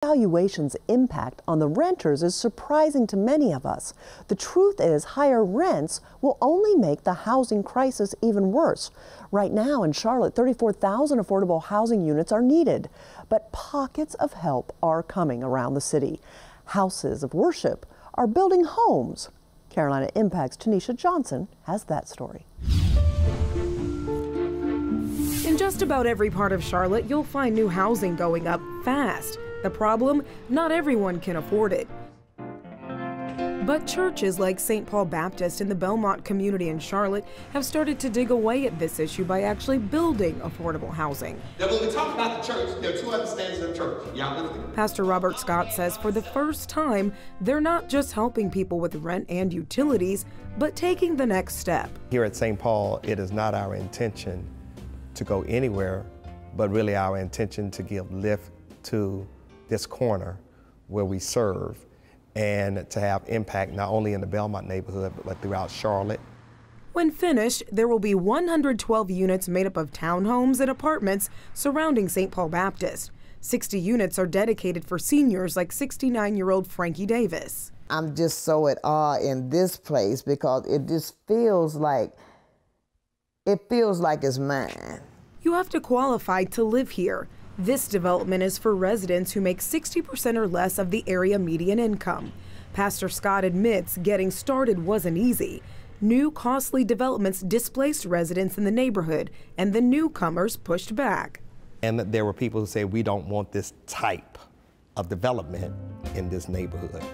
Valuation's impact on the renters is surprising to many of us. The truth is, higher rents will only make the housing crisis even worse. Right now in Charlotte, 34,000 affordable housing units are needed, but pockets of help are coming around the city. Houses of worship are building homes. Carolina Impact's Tanisha Johnson has that story. In just about every part of Charlotte, you'll find new housing going up fast. The problem? Not everyone can afford it. But churches like St. Paul Baptist in the Belmont community in Charlotte have started to dig away at this issue by actually building affordable housing. Now, when we talk about the church, there are two other standards of church. Y'all listening? Pastor Robert Scott says for the first time, they're not just helping people with rent and utilities, but taking the next step. Here at St. Paul, it is not our intention to go anywhere, but really our intention to give lift to this corner where we serve and to have impact not only in the Belmont neighborhood, but throughout Charlotte. When finished, there will be 112 units made up of townhomes and apartments surrounding St. Paul Baptist. 60 units are dedicated for seniors like 69-year-old Frankie Davis. I'm just so at awe in this place because it just feels like it's mine. You have to qualify to live here. This development is for residents who make 60% or less of the area median income. Pastor Scott admits getting started wasn't easy. New costly developments displaced residents in the neighborhood, and the newcomers pushed back. And there were people who say, we don't want this type of development in this neighborhood.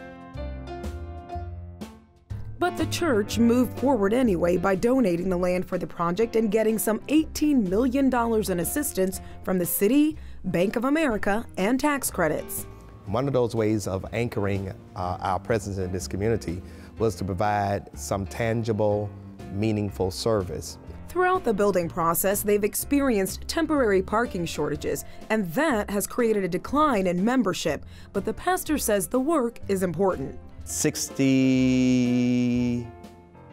But the church moved forward anyway by donating the land for the project and getting some $18 million in assistance from the city, Bank of America, and tax credits. One of those ways of anchoring our presence in this community was to provide some tangible, meaningful service. Throughout the building process, they've experienced temporary parking shortages, and that has created a decline in membership. But the pastor says the work is important. 60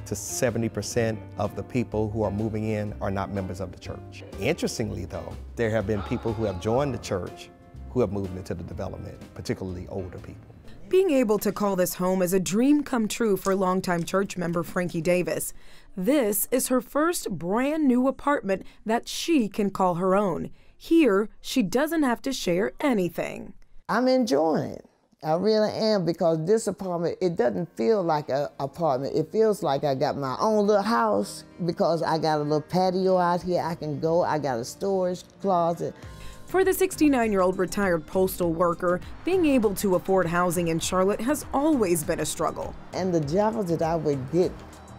to 70% of the people who are moving in are not members of the church. Interestingly though, there have been people who have joined the church who have moved into the development, particularly older people. Being able to call this home is a dream come true for longtime church member Frankie Davis. This is her first brand new apartment that she can call her own. Here, she doesn't have to share anything. I'm enjoying it. I really am, because this apartment, it doesn't feel like an apartment. It feels like I got my own little house because I got a little patio out here I can go. I got a storage closet. For the 69-year-old retired postal worker, being able to afford housing in Charlotte has always been a struggle. And the jobs that I would get,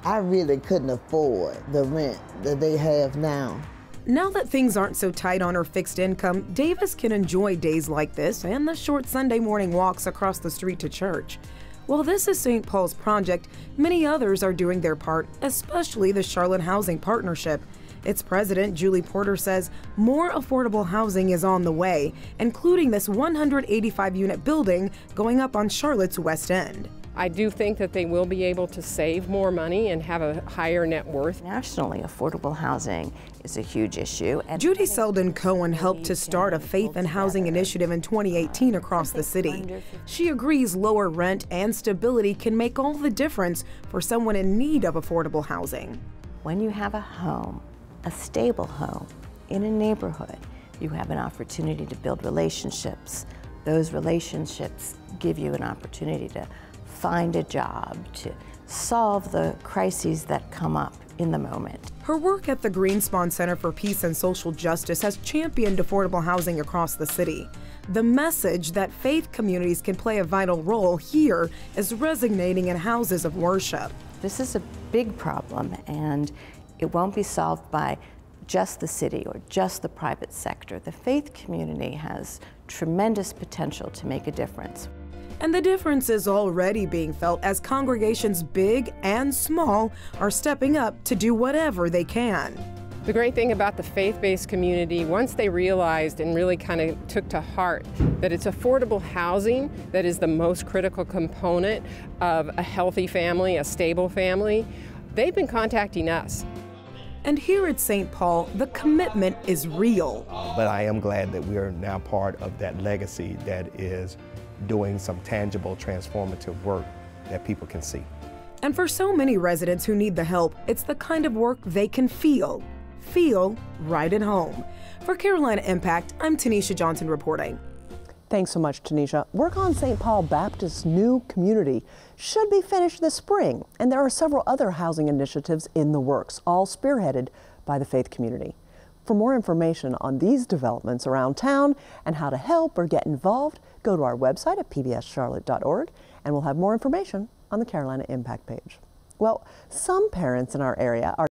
I really couldn't afford the rent that they have now. Now that things aren't so tight on her fixed income, Davis can enjoy days like this and the short Sunday morning walks across the street to church. While this is St. Paul's project, many others are doing their part, especially the Charlotte Housing Partnership. Its president, Julie Porter, says more affordable housing is on the way, including this 185-unit building going up on Charlotte's West End. I do think that they will be able to save more money and have a higher net worth. Nationally, affordable housing is a huge issue. And Judy Selden Cohen helped to start a faith and housing initiative in 2018 across the city. She agrees lower rent and stability can make all the difference for someone in need of affordable housing. When you have a home, a stable home, in a neighborhood, you have an opportunity to build relationships. Those relationships give you an opportunity to find a job, to solve the crises that come up in the moment. Her work at the Greenspon Center for Peace and Social Justice has championed affordable housing across the city. The message that faith communities can play a vital role here is resonating in houses of worship. This is a big problem, and it won't be solved by just the city or just the private sector. The faith community has tremendous potential to make a difference. And the difference is already being felt as congregations big and small are stepping up to do whatever they can. The great thing about the faith-based community, once they realized and really kind of took to heart that it's affordable housing that is the most critical component of a healthy family, a stable family, they've been contacting us. And here at St. Paul, the commitment is real. But I am glad that we are now part of that legacy that is doing some tangible, transformative work that people can see. And for so many residents who need the help, it's the kind of work they can feel right at home. For Carolina Impact, I'm Tanisha Johnson reporting. Thanks so much, Tanisha. Work on St. Paul Baptist's new community should be finished this spring, and there are several other housing initiatives in the works, all spearheaded by the faith community. For more information on these developments around town and how to help or get involved, go to our website at pbscharlotte.org, and we'll have more information on the Carolina Impact page. Well, some parents in our area are